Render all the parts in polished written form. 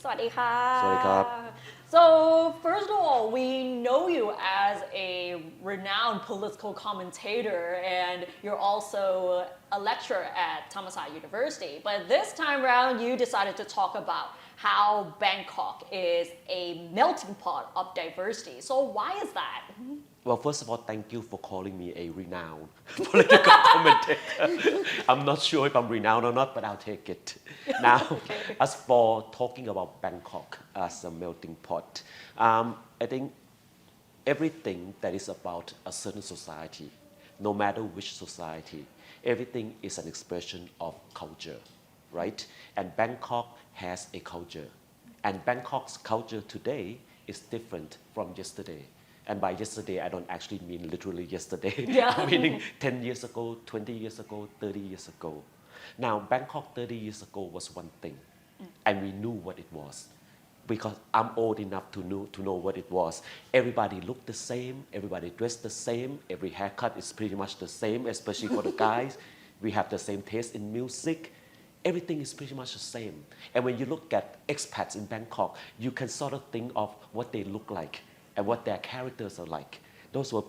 สวัสดีค่ะ สวัสดีครับ So first of all, we know you as a renowned political commentator, and you're also a lecturer at Thammasat University. But this time around, you decided to talk about how Bangkok is a melting pot of diversity. So why is that? Well, first of all, thank you for calling me a renowned political commentator. I'm not sure if I'm renowned or not, but I'll take it. Now, as for talking about Bangkok as a melting pot, I think everything that is about a certain society, no matter which society, everything is an expression of culture, right? And Bangkok has a culture. And Bangkok's culture today is different from yesterday. And by yesterday, I don't actually mean literally yesterday. Yeah. I'm meaning 10 years ago, 20 years ago, 30 years ago. Now, Bangkok 30 years ago was one thing, and we knew what it was. Because I'm old enough to know what it was. Everybody looked the same, everybody dressed the same, every haircut is pretty much the same, especially for the guys. We have the same taste in music. Everything is pretty much the same. And when you look at expats in Bangkok, you can sort of think of what they look like and what their characters are like. Those were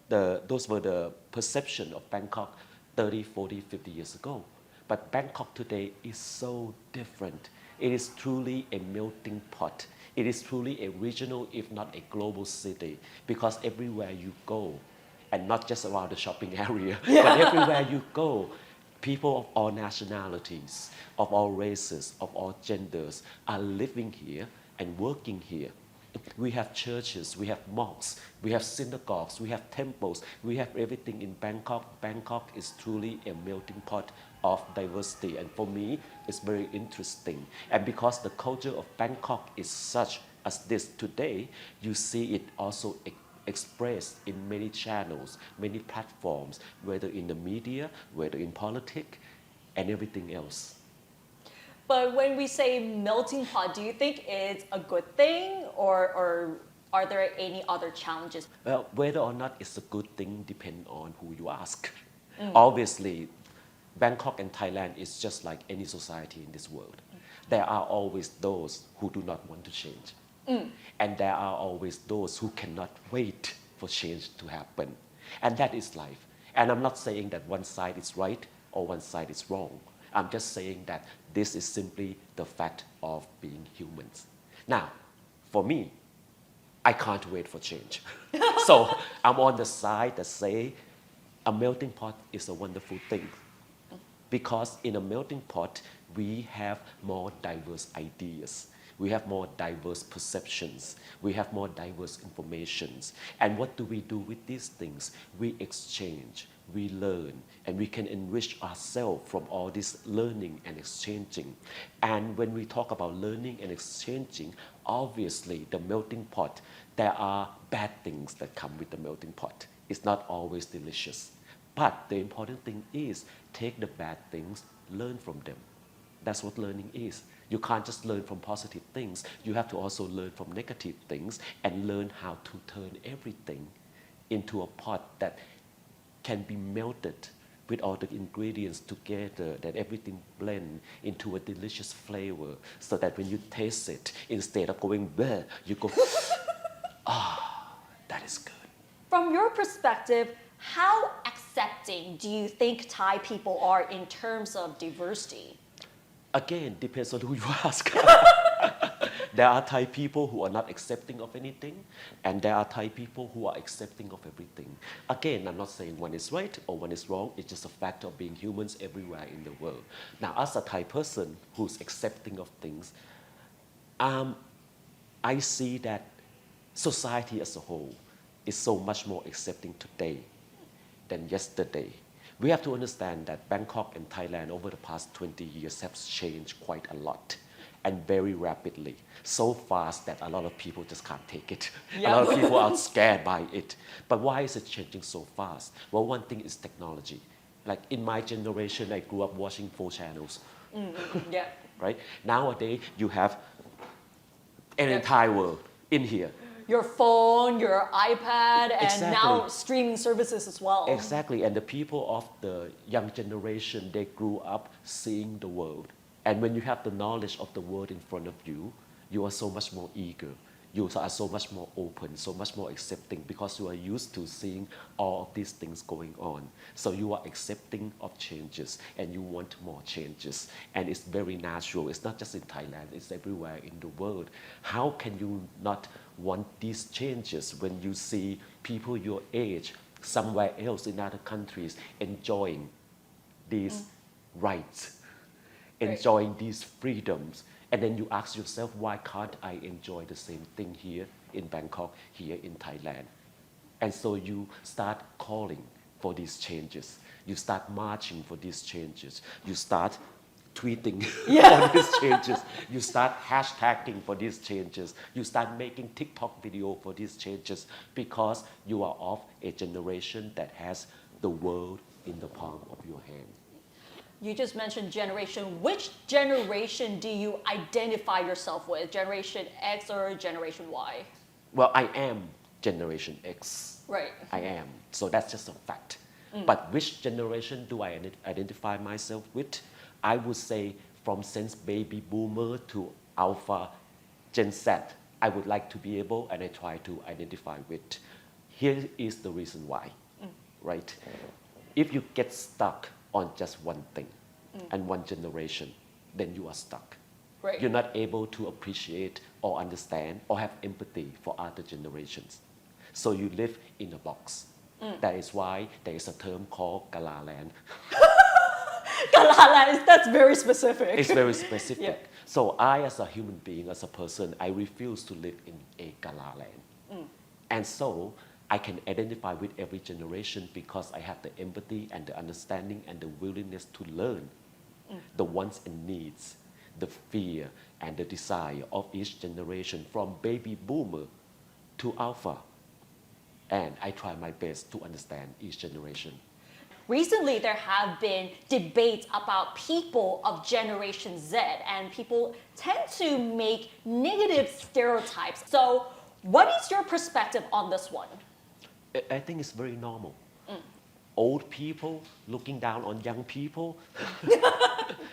the perception of Bangkok 30, 40, 50 years ago. But Bangkok today is so different. It is truly a melting pot. It is truly a regional, if not a global city, because everywhere you go, and not just around the shopping area, but everywhere you go, people of all nationalities, of all races, of all genders are living here and working here. We have churches, we have mosques, we have synagogues, we have temples, we have everything in Bangkok. Bangkok is truly a melting pot of diversity, and for me, it's very interesting. And because the culture of Bangkok is such as this today, you see it also expressed in many channels, many platforms, whether in the media, whether in politics, and everything else. But when we say melting pot, do you think it's a good thing, or are there any other challenges? Well, whether or not it's a good thing depends on who you ask. Obviously, Bangkok and Thailand is just like any society in this world. There are always those who do not want to change. And there are always those who cannot wait for change to happen. And that is life. And I'm not saying that one side is right or one side is wrong. I'm just saying that this is simply the fact of being humans. Now, for me, I can't wait for change. So I'm on the side that say a melting pot is a wonderful thing. Because in a melting pot, we have more diverse ideas. We have more diverse perceptions. We have more diverse informations. And what do we do with these things? We exchange, we learn, and we can enrich ourselves from all this learning and exchanging. And when we talk about learning and exchanging, obviously the melting pot, there are bad things that come with the melting pot. It's not always delicious. But the important thing is take the bad things, learn from them. That's what learning is. You can't just learn from positive things. You have to also learn from negative things and learn how to turn everything into a pot that can be melted with all the ingredients together, that everything blend into a delicious flavor, so that when you taste it, instead of going bleh, you go, that is good. From your perspective, how accepting do you think Thai people are in terms of diversity? Again, depends on who you ask. There are Thai people who are not accepting of anything, and there are Thai people who are accepting of everything. Again, I'm not saying one is right or one is wrong. It's just a fact of being humans everywhere in the world. Now, as a Thai person who's accepting of things, I see that society as a whole is so much more accepting today than yesterday. We have to understand that Bangkok and Thailand over the past 20 years have changed quite a lot and very rapidly, so fast that a lot of people just can't take it. Yeah. A lot of people are scared by it. But why is it changing so fast? Well, one thing is technology. Like in my generation, I grew up watching 4 channels. Yeah. Right? Nowadays, you have an entire world in here. Your phone, your iPad, and Exactly. now streaming services as well. Exactly, and the people of the young generation, they grew up seeing the world. And when you have the knowledge of the world in front of you, you are so much more eager. You are so much more open, so much more accepting because you are used to seeing all of these things going on. So you are accepting of changes and you want more changes. And it's very natural. It's not just in Thailand, it's everywhere in the world. How can you not want these changes when you see people your age somewhere else in other countries enjoying these rights, enjoying these freedoms? And then you ask yourself, why can't I enjoy the same thing here in Bangkok, here in Thailand? And so you start calling for these changes. You start marching for these changes. You start tweeting for these changes. You start hashtagging for these changes. You start making TikTok video for these changes because you are of a generation that has the world in the palm of your hand. You just mentioned generation. Which generation do you identify yourself with? Generation X or Generation Y? Well, I am Generation X. Right. I am. So that's just a fact. But which generation do I identify myself with? I would say from since baby boomer to alpha Gen Z, I would like to be able and I try to identify with. Here is the reason why, right? If you get stuck on just one thing and one generation, then you are stuck. Right. You're not able to appreciate or understand or have empathy for other generations. So you live in a box. That is why there is a term called Galaland. Galala, that's very specific. It's very specific. Yeah. So I, as a human being, as a person, I refuse to live in a Galaland. And so I can identify with every generation because I have the empathy and the understanding and the willingness to learn the wants and needs, the fear and the desire of each generation from baby boomer to alpha. And I try my best to understand each generation. Recently, there have been debates about people of Generation Z, and people tend to make negative stereotypes. So, what is your perspective on this one? I think it's very normal. Old people looking down on young people.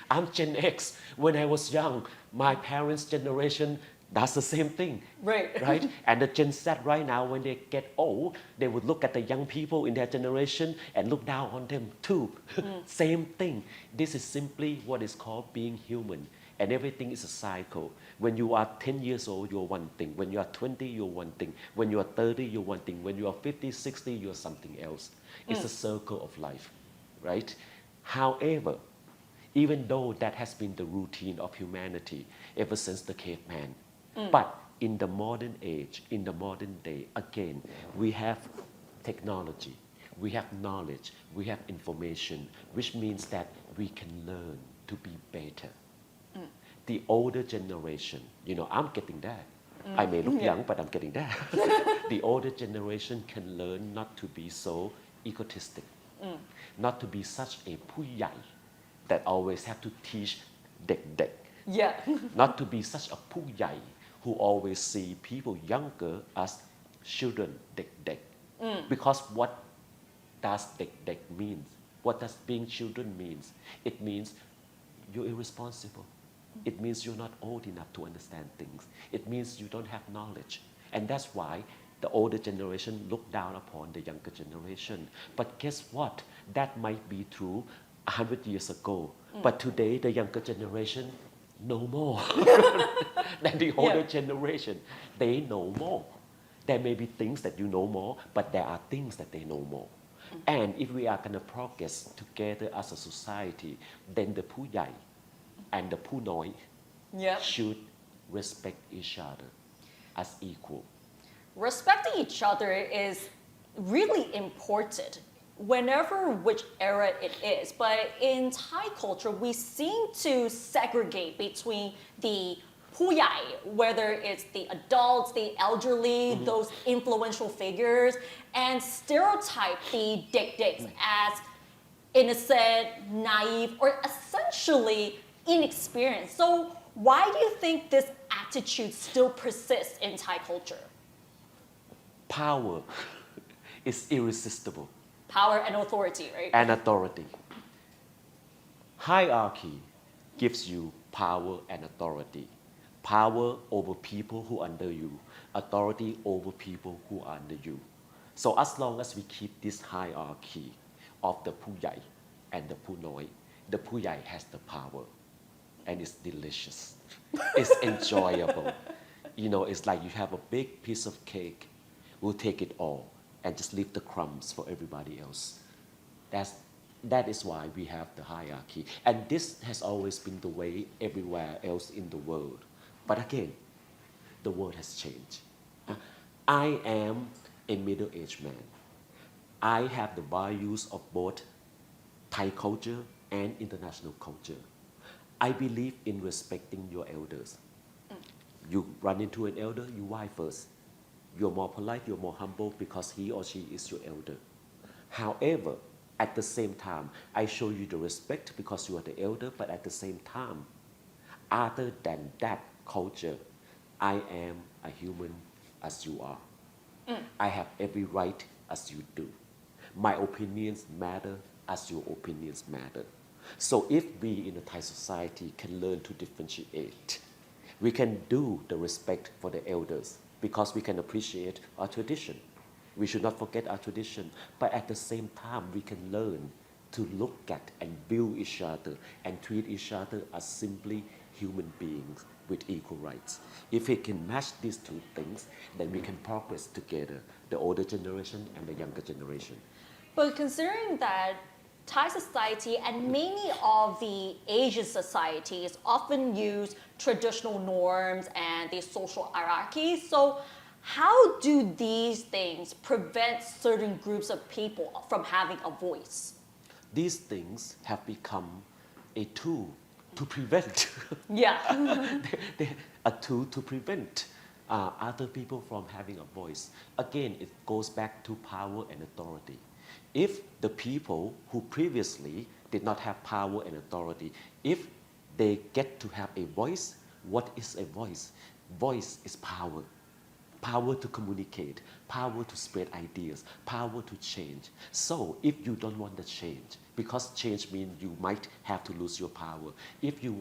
I'm Gen X. When I was young, my parents' generation does the same thing. Right? And the Gen Z right now, when they get old, they would look at the young people in their generation and look down on them too. Same thing. This is simply what is called being human. And everything is a cycle. When you are 10 years old, you're one thing. When you are 20, you're one thing. When you are 30, you're one thing. When you are 50, 60, you're something else. It's a circle of life, right? However, even though that has been the routine of humanity ever since the caveman, but in the modern age, in the modern day, again, we have technology, we have knowledge, we have information, which means that we can learn to be better. The older generation, I'm getting there. I may look young, but I'm getting there. The older generation can learn not to be so egotistic, not to be such a ผู้ใหญ่ that always have to teach เด็ก not to be such a ผู้ใหญ่ who always see people younger as children เด็ก because what does เด็ก means? What does being children means? It means you're irresponsible. It means you're not old enough to understand things. It means you don't have knowledge. And that's why the older generation look down upon the younger generation. But guess what? That might be true 100 years ago. But today, the younger generation know more than the older generation. They know more. There may be things that you know more, but there are things that they know more. And if we are going to progress together as a society, then the ผู้ใหญ่ and the ผู้น้อย should respect each other as equal. Respecting each other is really important whenever which era it is. But in Thai culture, we seem to segregate between the ผู้ใหญ่, whether it's the adults, the elderly, those influential figures, and stereotype the เด็ก as innocent, naive, or essentially inexperienced. So why do you think this attitude still persists in Thai culture? Power is irresistible. Power and authority, right? And authority. Hierarchy gives you power and authority. power over people who are under you, authority over people who are under you. So as long as we keep this hierarchy of the ผู้ใหญ่ and the ผู้น้อย the ผู้ใหญ่ has the power and it's delicious. It's enjoyable. It's like you have a big piece of cake. We'll take it all and just leave the crumbs for everybody else. That is why we have the hierarchy. And this has always been the way everywhere else in the world. But again, the world has changed. I am a middle-aged man. I have the values of both Thai culture and international culture. I believe in respecting your elders. You run into an elder, you why first. You're more polite, you're more humble because he or she is your elder. However, at the same time, I show you the respect because you are the elder, but at the same time, other than that culture, I am a human as you are. I have every right as you do. My opinions matter as your opinions matter. So if we in the Thai society can learn to differentiate, we can do the respect for the elders because we can appreciate our tradition. We should not forget our tradition, but at the same time, we can learn to look at and view each other and treat each other as simply human beings with equal rights. If we can match these two things, then we can progress together, the older generation and the younger generation. But considering that Thai society and many of the Asian societies often use traditional norms and the social hierarchies, so how do these things prevent certain groups of people from having a voice? These things have become a tool to prevent. Yeah. They're a tool to prevent other people from having a voice. Again, it goes back to power and authority. If the people who previously did not have power and authority, if they get to have a voice, what is a voice? Voice is power. Power to communicate, power to spread ideas, power to change. So if you don't want the change, because change means you might have to lose your power. If you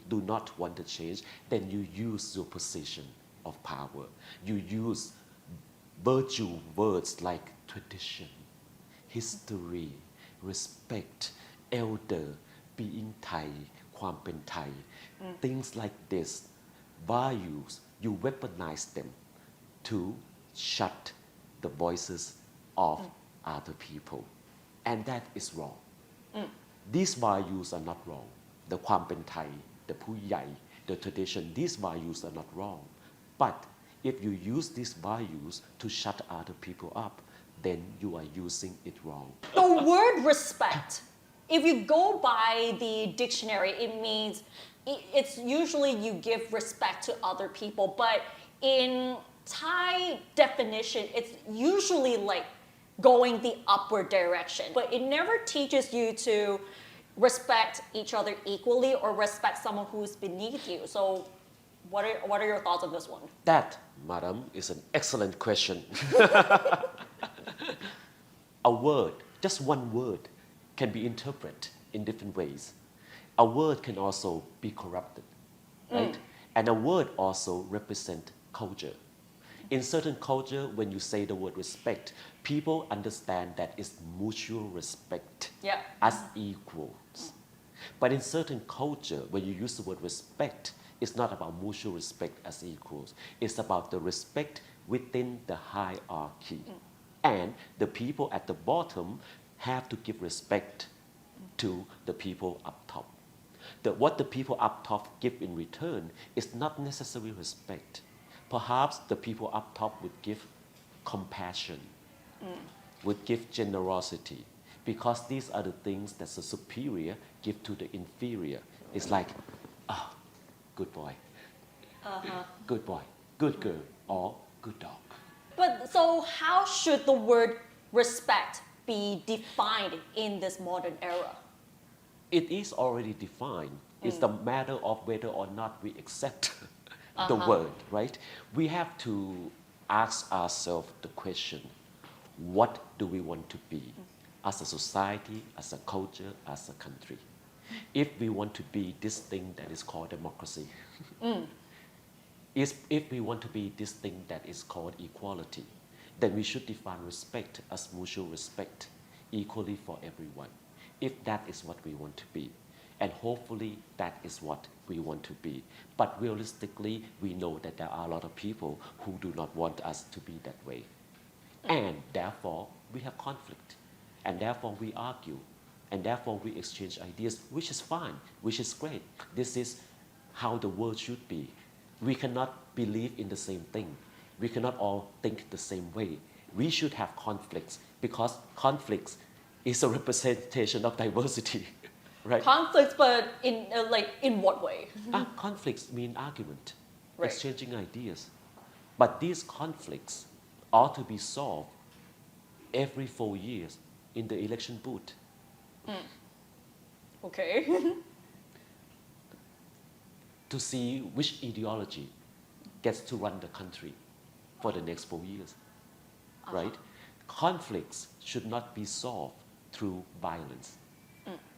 do not want the change, then you use your position of power. You use virtue words like tradition, history, respect, elder, being Thai, ความเป็นไทย, things like this, values, you weaponize them to shut the voices of other people. And that is wrong. These values are not wrong. The ความเป็นไทย, the ผู้ใหญ่, the tradition, these values are not wrong. But if you use these values to shut other people up, then you are using it wrong. The word respect, if you go by the dictionary, it means it's usually you give respect to other people, but in Thai definition, it's usually like going the upward direction, but it never teaches you to respect each other equally or respect someone who's beneath you. So what are your thoughts on this one? That, madam, is an excellent question. A word, just one word, can be interpreted in different ways. A word can also be corrupted, right? And a word also represents culture. In certain culture, when you say the word respect, people understand that it's mutual respect as equals. But in certain culture, when you use the word respect, it's not about mutual respect as equals. It's about the respect within the hierarchy. And the people at the bottom have to give respect to the people up top. What the people up top give in return is not necessarily respect. Perhaps the people up top would give compassion, would give generosity, because these are the things that the superior give to the inferior. It's like, oh, good boy, good boy, good girl, or good dog. But so how should the word respect be defined in this modern era? It is already defined. It's the matter of whether or not we accept the word, right? We have to ask ourselves the question, what do we want to be as a society, as a culture, as a country? If we want to be this thing that is called democracy, If we want to be this thing that is called equality, then we should define respect as mutual respect equally for everyone. If that is what we want to be, and hopefully that is what we want to be. But realistically, we know that there are a lot of people who do not want us to be that way. And therefore, we have conflict. And therefore, we argue. And therefore, we exchange ideas, which is fine, which is great. This is how the world should be. We cannot believe in the same thing. We cannot all think the same way. We should have conflicts because conflicts is a representation of diversity, right? Conflicts, but in what way? Conflicts mean argument, Right. exchanging ideas. But these conflicts ought to be solved every 4 years in the election booth. Okay. To see which ideology gets to run the country for the next 4 years, right? Conflicts should not be solved through violence.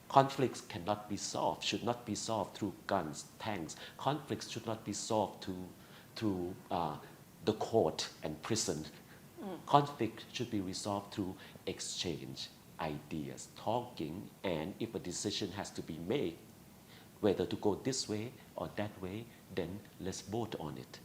Conflicts cannot be solved, should not be solved through guns, tanks. Conflicts should not be solved through the court and prison. Conflict should be resolved through exchange, ideas, talking, and if a decision has to be made, whether to go this way or that way, then let's vote on it.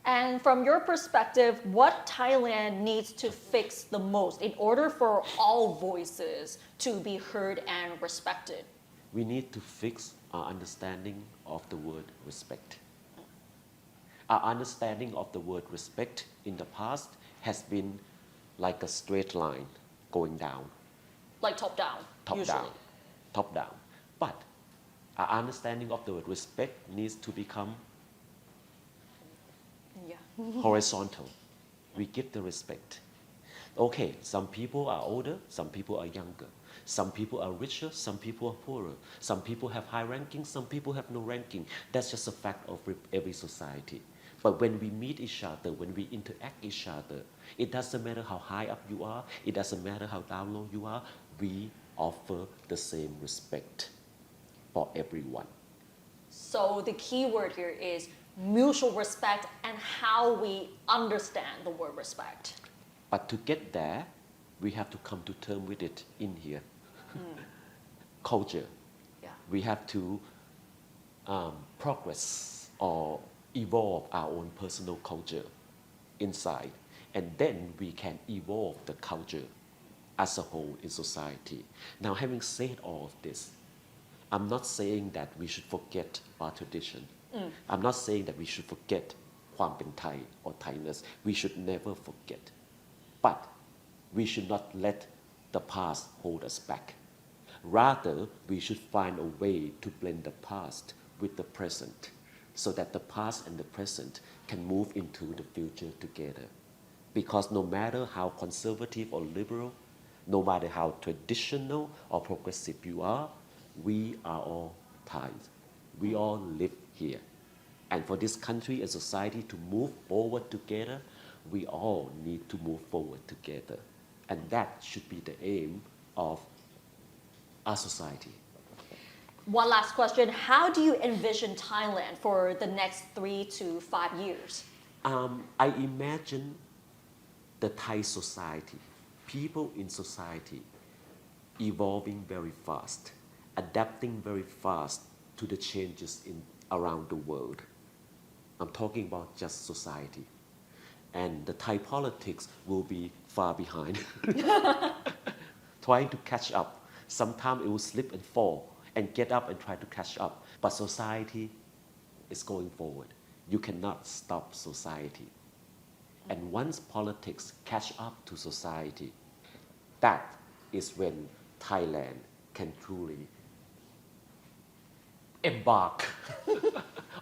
And from your perspective, what Thailand needs to fix the most in order for all voices to be heard and respected? We need to fix our understanding of the word respect. Our understanding of the word respect in the past has been like a straight line going down. Like top down, usually. Top down. But our understanding of the word respect needs to become horizontal. We give the respect. Okay, some people are older, some people are younger. Some people are richer, some people are poorer. Some people have high ranking, some people have no ranking. That's just a fact of every society. But when we meet each other, when we interact each other, it doesn't matter how high up you are, it doesn't matter how down low you are, we offer the same respect for everyone. So the key word here is mutual respect and how we understand the word respect. But to get there, we have to come to terms with it in here. Culture. Yeah. We have to progress or evolve our own personal culture inside. And then we can evolve the culture as a whole in society. Now, having said all of this, I'm not saying that we should forget our tradition. I'm not saying that we should forget ความเป็นไทย or Thainess. We should never forget. But we should not let the past hold us back. Rather, we should find a way to blend the past with the present so that the past and the present can move into the future together. Because no matter how conservative or liberal, no matter how traditional or progressive you are, we are all Thais. We all live here. And for this country and society to move forward together, we all need to move forward together. And that should be the aim of our society. One last question. How do you envision Thailand for the next 3 to 5 years? I imagine the Thai society, people in society, evolving very fast, adapting very fast to the changes around the world. I'm talking about just society. And the Thai politics will be far behind, trying to catch up. Sometimes it will slip and fall and get up and try to catch up. But society is going forward. You cannot stop society. And once politics catch up to society, that is when Thailand can truly embark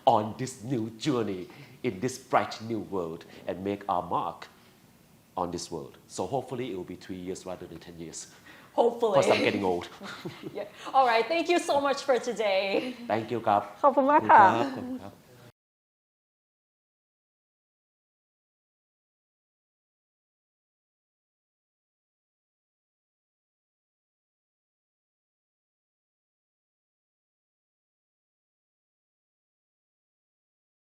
on this new journey in this bright new world and make our mark on this world. So hopefully it will be 3 years rather than 10 years. Hopefully. Because I'm getting old. Yeah. All right. Thank you so much for today. Thank you ครับ ขอบคุณมากค่ะ ขอบคุณครับ